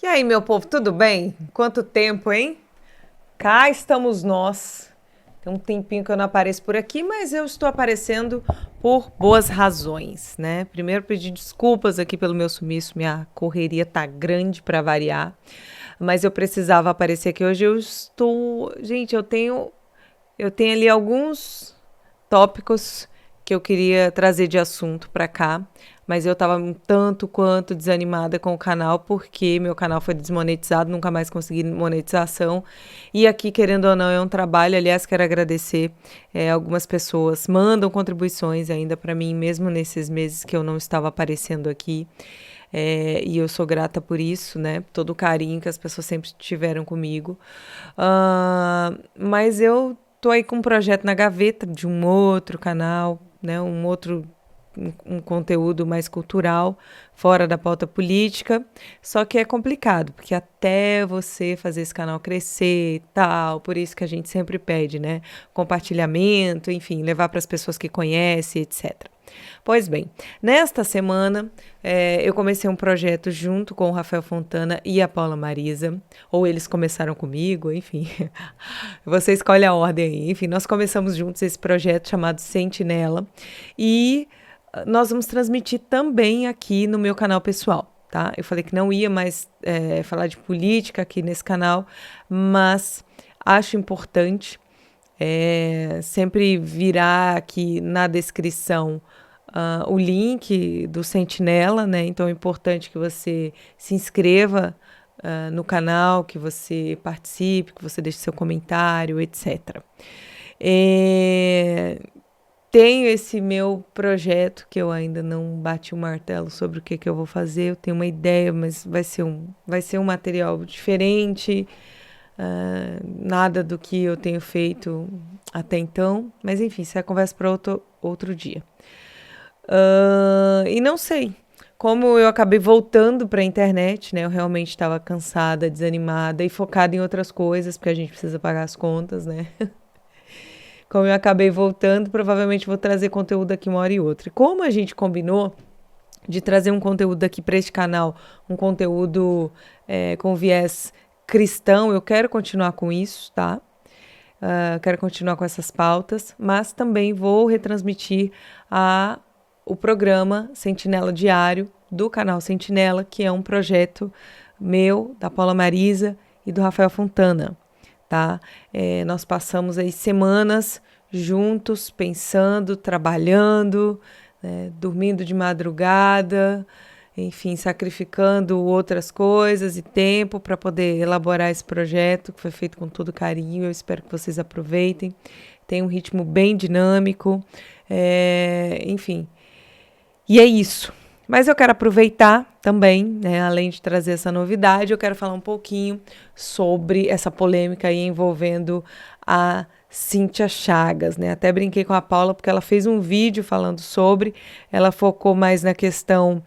E aí, meu povo, tudo bem? Quanto tempo, hein? Cá estamos nós. Tem um tempinho que eu não apareço por aqui, mas eu estou aparecendo por boas razões, né? Primeiro, pedir desculpas aqui pelo meu sumiço, minha correria tá grande para variar, mas eu precisava aparecer aqui hoje. Gente, eu tenho ali alguns tópicos que eu queria trazer de assunto para cá, mas eu estava um tanto quanto desanimada com o canal porque meu canal foi desmonetizado, nunca mais consegui monetização. E aqui, querendo ou não, é um trabalho. Aliás, quero agradecer algumas pessoas mandam contribuições ainda para mim, mesmo nesses meses que eu não estava aparecendo aqui. E eu sou grata por isso, né? Todo o carinho que as pessoas sempre tiveram comigo. Mas eu tô aí com um projeto na gaveta de um outro canal, né? Um conteúdo mais cultural, fora da pauta política. Só que é complicado, porque até você fazer esse canal crescer e tal, por isso que a gente sempre pede, né? Compartilhamento, enfim, levar para as pessoas que conhecem, etc. Pois bem, nesta semana eu comecei um projeto junto com o Rafael Fontana e a Paula Marisa, ou eles começaram comigo, enfim, você escolhe a ordem aí. Enfim, nós começamos juntos esse projeto chamado Sentinela e nós vamos transmitir também aqui no meu canal pessoal. Tá? Eu falei que não ia mais falar de política aqui nesse canal, mas acho importante sempre virar aqui na descrição o link do Sentinela, né? Então é importante que você se inscreva no canal, que você participe, que você deixe seu comentário, etc. Tenho esse meu projeto que eu ainda não bati o martelo sobre o que eu vou fazer. Eu tenho uma ideia, mas vai ser um material diferente, nada do que eu tenho feito até então. Mas enfim, isso é conversa para outro dia. E não sei. Como eu acabei voltando para a internet, né? Eu realmente estava cansada, desanimada e focada em outras coisas, porque a gente precisa pagar as contas, né? Como eu acabei voltando, provavelmente vou trazer conteúdo aqui uma hora e outra. Como a gente combinou de trazer um conteúdo aqui para este canal, um conteúdo com viés cristão, eu quero continuar com isso, tá? Quero continuar com essas pautas, mas também vou retransmitir o programa Sentinela Diário do canal Sentinela, que é um projeto meu, da Paula Marisa e do Rafael Fontana, tá? Nós passamos aí semanas juntos, pensando, trabalhando, né, dormindo de madrugada, enfim, sacrificando outras coisas e tempo para poder elaborar esse projeto, que foi feito com todo carinho. Eu espero que vocês aproveitem. Tem um ritmo bem dinâmico, enfim. E é isso. Mas eu quero aproveitar também, né, além de trazer essa novidade, eu quero falar um pouquinho sobre essa polêmica aí envolvendo a Cíntia Chagas, né? Até brinquei com a Paula porque ela fez um vídeo falando sobre, ela focou mais na questão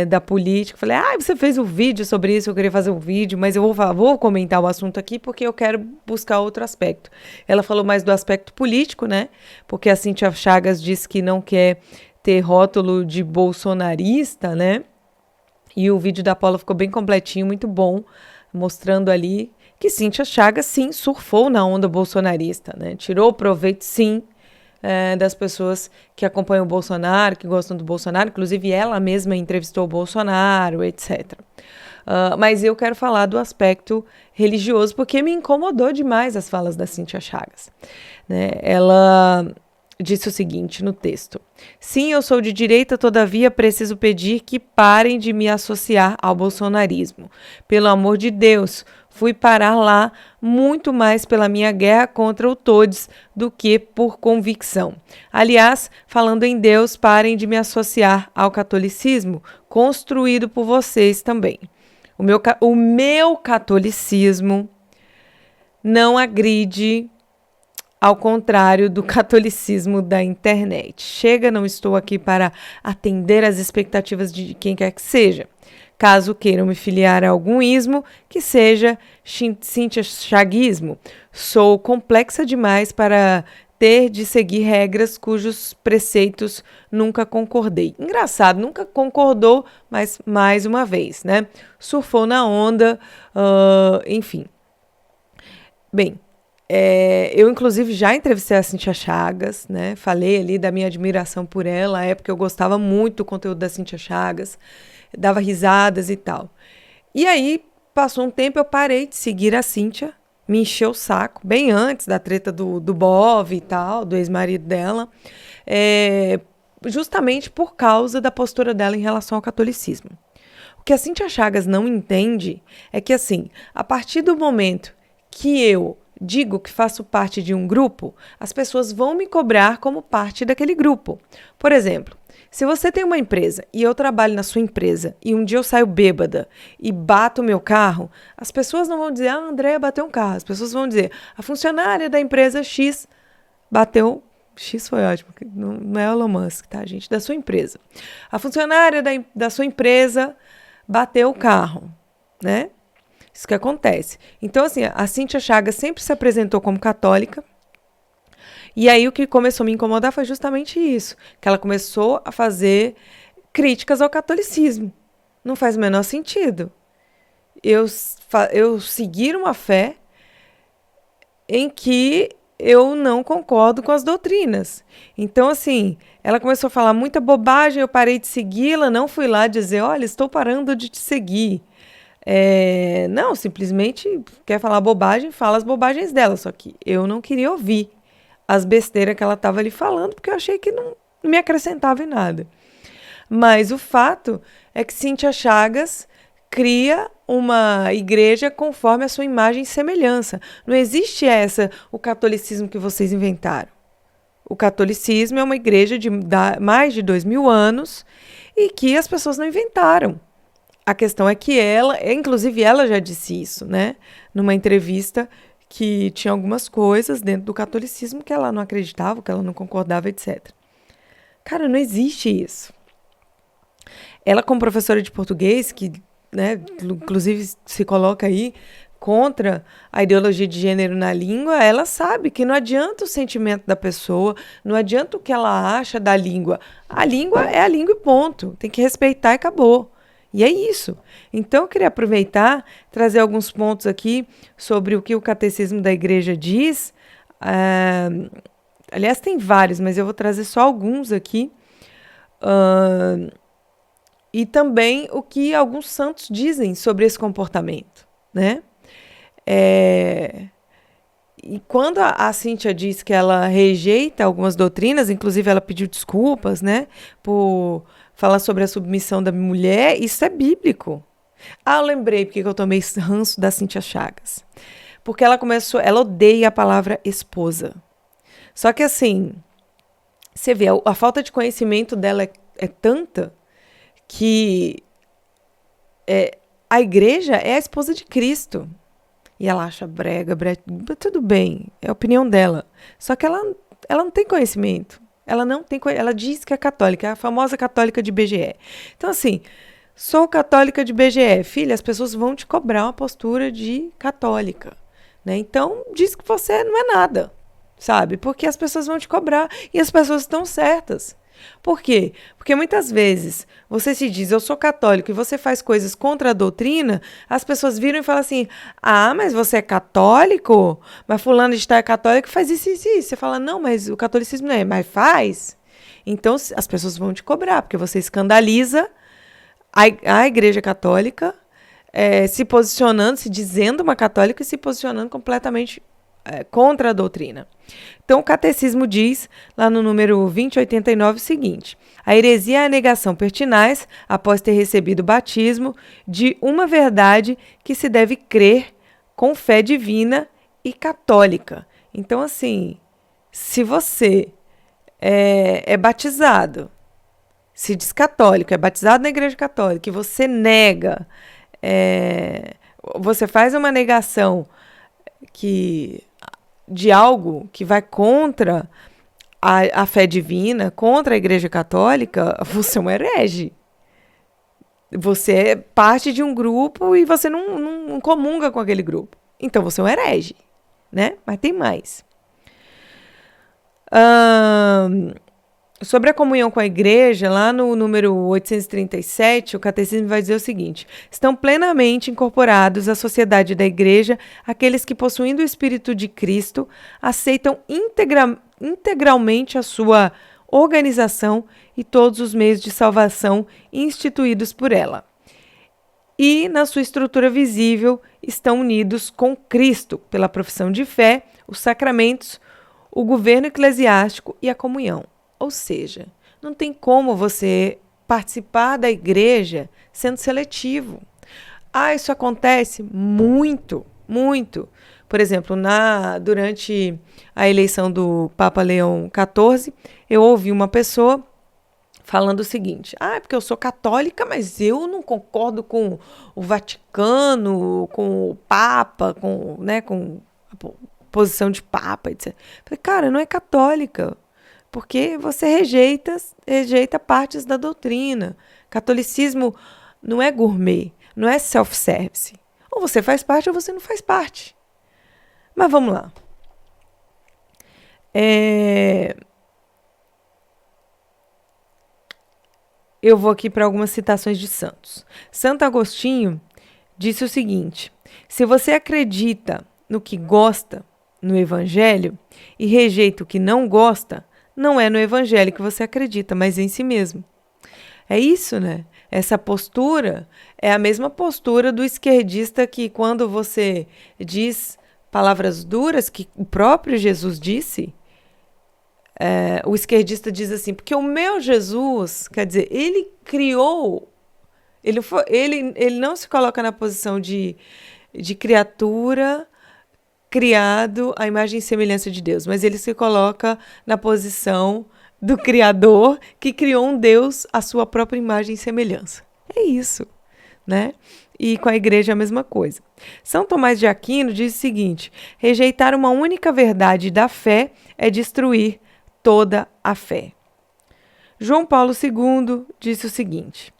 da política. Falei, você fez um vídeo sobre isso, eu queria fazer um vídeo, mas eu vou comentar o assunto aqui porque eu quero buscar outro aspecto. Ela falou mais do aspecto político, né? Porque a Cíntia Chagas disse que não quer ter rótulo de bolsonarista, né? E o vídeo da Paula ficou bem completinho, muito bom, mostrando ali que Cíntia Chagas, sim, surfou na onda bolsonarista, né? Tirou proveito, sim, das pessoas que acompanham o Bolsonaro, que gostam do Bolsonaro. Inclusive, ela mesma entrevistou o Bolsonaro, etc. Mas eu quero falar do aspecto religioso, porque me incomodou demais as falas da Cíntia Chagas, né? Ela disse o seguinte no texto: sim, eu sou de direita, todavia preciso pedir que parem de me associar ao bolsonarismo. Pelo amor de Deus, fui parar lá muito mais pela minha guerra contra o Todes do que por convicção. Aliás, falando em Deus, parem de me associar ao catolicismo construído por vocês também. O meu catolicismo não agride, ao contrário do catolicismo da internet. Chega, não estou aqui para atender às expectativas de quem quer que seja. Caso queiram me filiar a algum ismo, que seja Cíntia Chaguismo. Sou complexa demais para ter de seguir regras cujos preceitos nunca concordei. Engraçado, nunca concordou, mas mais uma vez, né? Surfou na onda, enfim. Bem, eu inclusive já entrevistei a Cíntia Chagas, né? Falei ali da minha admiração por ela, à época eu gostava muito do conteúdo da Cíntia Chagas, dava risadas e tal. E aí, passou um tempo, eu parei de seguir a Cíntia, me encheu o saco, bem antes da treta do Bov e tal, do ex-marido dela, justamente por causa da postura dela em relação ao catolicismo. O que a Cíntia Chagas não entende é que, assim, a partir do momento que eu digo que faço parte de um grupo, as pessoas vão me cobrar como parte daquele grupo. Por exemplo, se você tem uma empresa e eu trabalho na sua empresa e um dia eu saio bêbada e bato o meu carro, as pessoas não vão dizer, a Andréia bateu um carro. As pessoas vão dizer, a funcionária da empresa X bateu... X foi ótimo, não é o Elon Musk, tá, gente? Da sua empresa. A funcionária da sua empresa bateu o carro, né? Isso que acontece. Então, assim, a Cíntia Chagas sempre se apresentou como católica. E aí o que começou a me incomodar foi justamente isso, que ela começou a fazer críticas ao catolicismo. Não faz o menor sentido. Eu seguir uma fé em que eu não concordo com as doutrinas. Então, assim, ela começou a falar muita bobagem, eu parei de segui-la, não fui lá dizer, olha, estou parando de te seguir. Não, simplesmente quer falar bobagem, fala as bobagens dela, só que eu não queria ouvir as besteiras que ela estava ali falando, porque eu achei que não me acrescentava em nada. Mas o fato é que Cíntia Chagas cria uma igreja conforme a sua imagem e semelhança. Não existe o catolicismo que vocês inventaram. O catolicismo é uma igreja de mais de 2000 anos e que as pessoas não inventaram. A questão é que inclusive ela já disse isso, né? Numa entrevista que tinha algumas coisas dentro do catolicismo que ela não acreditava, que ela não concordava, etc. Cara, não existe isso. Ela, como professora de português, que, né, inclusive se coloca aí contra a ideologia de gênero na língua, ela sabe que não adianta o sentimento da pessoa, não adianta o que ela acha da língua. A língua é a língua e ponto. Tem que respeitar e acabou. E é isso. Então, eu queria aproveitar, trazer alguns pontos aqui sobre o que o Catecismo da Igreja diz. Aliás, tem vários, mas eu vou trazer só alguns aqui. E também o que alguns santos dizem sobre esse comportamento, né? E quando a Cíntia diz que ela rejeita algumas doutrinas, inclusive ela pediu desculpas, né, por falar sobre a submissão da mulher, isso é bíblico. Eu lembrei porque eu tomei ranço da Cíntia Chagas. Porque ela odeia a palavra esposa. Só que assim, você vê, a falta de conhecimento dela é tanta que a igreja é a esposa de Cristo. E ela acha brega, tudo bem, é a opinião dela. Só que ela não tem conhecimento. Ela diz que é católica, é a famosa católica de BGE. Então, assim, sou católica de BGE. Filha, as pessoas vão te cobrar uma postura de católica, né? Então, diz que você não é nada, sabe? Porque as pessoas vão te cobrar e as pessoas estão certas. Por quê? Porque muitas vezes você se diz, eu sou católico, e você faz coisas contra a doutrina, as pessoas viram e falam assim, mas você é católico? Mas fulano de tal é católico e faz isso, isso, isso. Você fala, não, mas o catolicismo não é, mas faz. Então as pessoas vão te cobrar, porque você escandaliza a Igreja Católica, se posicionando, se dizendo uma católica e se posicionando completamente contra a doutrina. Então, o Catecismo diz, lá no número 2089, o seguinte: a heresia é a negação pertinaz, após ter recebido o batismo, de uma verdade que se deve crer com fé divina e católica. Então, assim, se você é batizado, se diz católico, é batizado na Igreja Católica, e você nega, você faz uma negação de algo que vai contra a fé divina, contra a Igreja Católica, você é um herege. Você é parte de um grupo e você não comunga com aquele grupo. Então você é um herege, né? Mas tem mais. Ahn, Sobre a comunhão com a igreja, lá no número 837, o catecismo vai dizer o seguinte: estão plenamente incorporados à sociedade da igreja aqueles que, possuindo o Espírito de Cristo, aceitam integralmente a sua organização e todos os meios de salvação instituídos por ela. E, na sua estrutura visível, estão unidos com Cristo pela profissão de fé, os sacramentos, o governo eclesiástico e a comunhão. Ou seja, não tem como você participar da igreja sendo seletivo. Isso acontece muito, muito. Por exemplo, durante a eleição do Papa Leão XIV, eu ouvi uma pessoa falando o seguinte: é porque eu sou católica, mas eu não concordo com o Vaticano, com o Papa, com a posição de Papa, etc. Falei, cara, não é católica, porque você rejeita partes da doutrina. Catolicismo não é gourmet, não é self-service. Ou você faz parte ou você não faz parte. Mas vamos lá. Eu vou aqui para algumas citações de santos. Santo Agostinho disse o seguinte: se você acredita no que gosta no evangelho e rejeita o que não gosta, não é no evangelho que você acredita, mas em si mesmo. É isso, né? Essa postura é a mesma postura do esquerdista que, quando você diz palavras duras que o próprio Jesus disse, o esquerdista diz assim, porque o meu Jesus, quer dizer, ele criou, ele não se coloca na posição de criatura criado à imagem e semelhança de Deus, mas ele se coloca na posição do Criador que criou um Deus à sua própria imagem e semelhança. É isso, né? E com a igreja é a mesma coisa. São Tomás de Aquino diz o seguinte: rejeitar uma única verdade da fé é destruir toda a fé. João Paulo II disse o seguinte: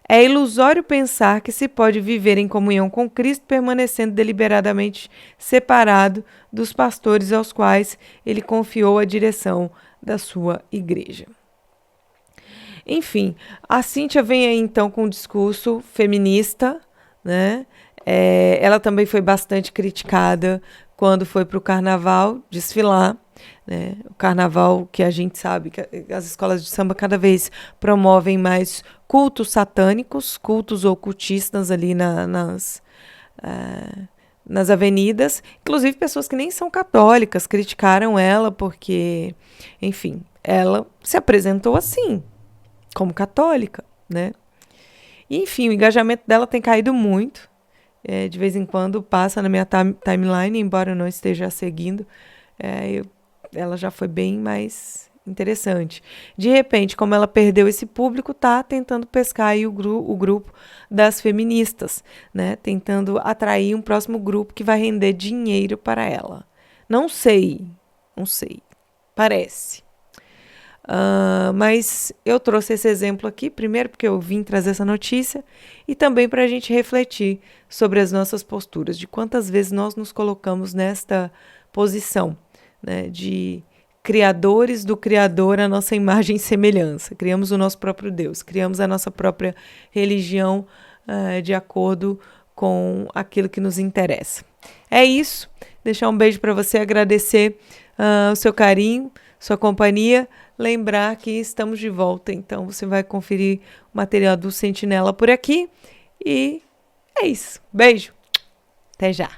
é ilusório pensar que se pode viver em comunhão com Cristo permanecendo deliberadamente separado dos pastores aos quais ele confiou a direção da sua igreja. Enfim, a Cíntia vem aí então com um discurso feminista, né? Ela também foi bastante criticada quando foi para o carnaval desfilar, né? O carnaval, que a gente sabe que as escolas de samba cada vez promovem mais cultos satânicos, cultos ocultistas ali nas avenidas. Inclusive, pessoas que nem são católicas criticaram ela porque, enfim, ela se apresentou assim, como católica, né? E, enfim, o engajamento dela tem caído muito. De vez em quando passa na minha timeline, embora eu não esteja seguindo, ela já foi bem mais interessante. De repente, como ela perdeu esse público, tá tentando pescar aí o grupo das feministas, né? Tentando atrair um próximo grupo que vai render dinheiro para ela. Não sei, parece. Mas eu trouxe esse exemplo aqui, primeiro porque eu vim trazer essa notícia e também para a gente refletir sobre as nossas posturas, de quantas vezes nós nos colocamos nesta posição, né, de criadores do Criador à nossa imagem e semelhança. Criamos o nosso próprio Deus, criamos a nossa própria religião de acordo com aquilo que nos interessa. É isso, deixar um beijo para você, agradecer o seu carinho, sua companhia, lembrar que estamos de volta, então você vai conferir o material do Sentinela por aqui e é isso. Beijo, até já!